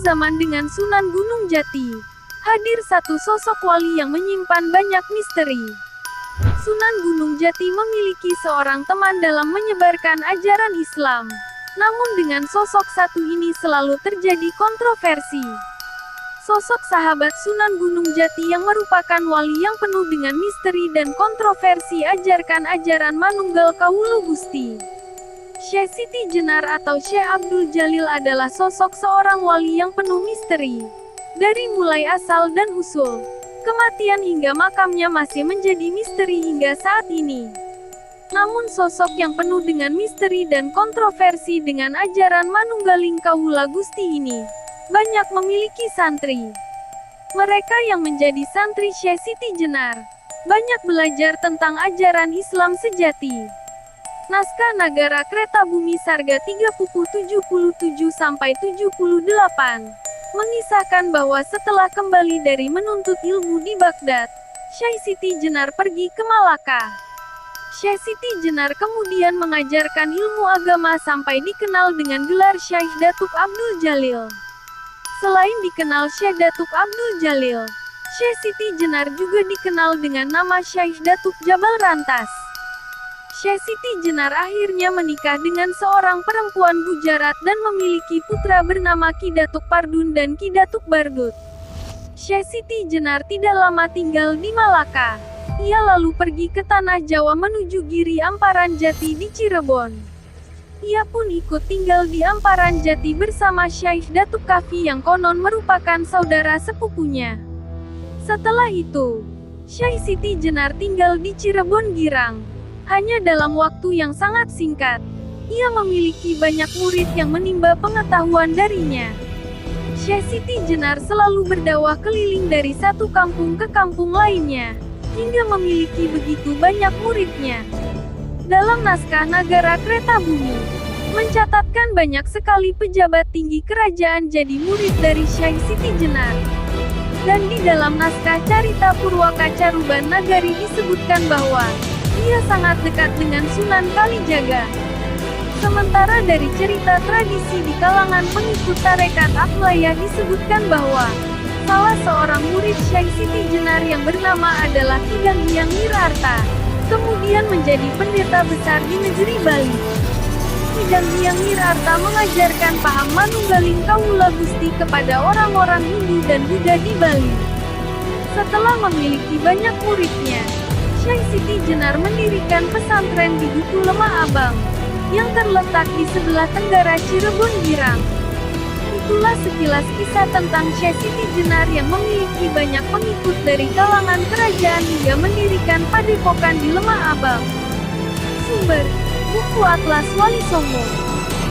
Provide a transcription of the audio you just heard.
zaman dengan Sunan Gunung Jati, hadir satu sosok wali yang menyimpan banyak misteri. Sunan Gunung Jati memiliki seorang teman dalam menyebarkan ajaran Islam. Namun dengan sosok satu ini selalu terjadi kontroversi. Sosok sahabat Sunan Gunung Jati yang merupakan wali yang penuh dengan misteri dan kontroversi ajarkan ajaran Manunggal Kawulu Gusti. Syekh Siti Jenar atau Syekh Abdul Jalil adalah sosok seorang wali yang penuh misteri. Dari mulai asal dan usul, kematian hingga makamnya masih menjadi misteri hingga saat ini. Namun sosok yang penuh dengan misteri dan kontroversi dengan ajaran Manunggaling Kawula Gusti ini banyak memiliki santri. Mereka yang menjadi santri Syekh Siti Jenar banyak belajar tentang ajaran Islam sejati. Naskah Nagara Kereta Bumi Sarga 377-78 mengisahkan bahwa setelah kembali dari menuntut ilmu di Baghdad, Syekh Siti Jenar pergi ke Malaka. Syekh Siti Jenar kemudian mengajarkan ilmu agama sampai dikenal dengan gelar Syekh Datuk Abdul Jalil. Selain dikenal Syekh Datuk Abdul Jalil, Syekh Siti Jenar juga dikenal dengan nama Syekh Datuk Jabal Rantas. Syekh Siti Jenar akhirnya menikah dengan seorang perempuan Gujarat dan memiliki putra bernama Ki Datuk Pardun dan Ki Datuk Bardut. Syekh Siti Jenar tidak lama tinggal di Malaka. Ia lalu pergi ke tanah Jawa menuju Giri Amparan Jati di Cirebon. Ia pun ikut tinggal di Amparan Jati bersama Syekh Datuk Kafi yang konon merupakan saudara sepupunya. Setelah itu, Syekh Siti Jenar tinggal di Cirebon Girang. Hanya dalam waktu yang sangat singkat, ia memiliki banyak murid yang menimba pengetahuan darinya. Syekh Siti Jenar selalu berdakwah keliling dari satu kampung ke kampung lainnya, hingga memiliki begitu banyak muridnya. Dalam naskah Nagara Kereta Bumi, mencatatkan banyak sekali pejabat tinggi kerajaan jadi murid dari Syekh Siti Jenar. Dan di dalam naskah Carita Purwaka Caruban Nagari disebutkan bahwa ia sangat dekat dengan Sunan Kalijaga. Sementara dari cerita tradisi di kalangan pengikut tarekat Ahmadiyah disebutkan bahwa salah seorang murid Syekh Siti Jenar yang bernama adalah Ki Ganghyang Wirarta, kemudian menjadi pendeta besar di negeri Bali. Ki Ganghyang Wirarta mengajarkan paham Manunggaling Kawula Gusti kepada orang-orang Hindu dan Buddha di Bali. Setelah memiliki banyak muridnya, Syekh Siti Jenar mendirikan pesantren di Duku Lemah Abang, yang terletak di sebelah tenggara Cirebon Girang. Itulah sekilas kisah tentang Syekh Siti Jenar yang memiliki banyak pengikut dari kalangan kerajaan hingga mendirikan padepokan di Lemah Abang. Sumber: Buku Atlas Wali Songo.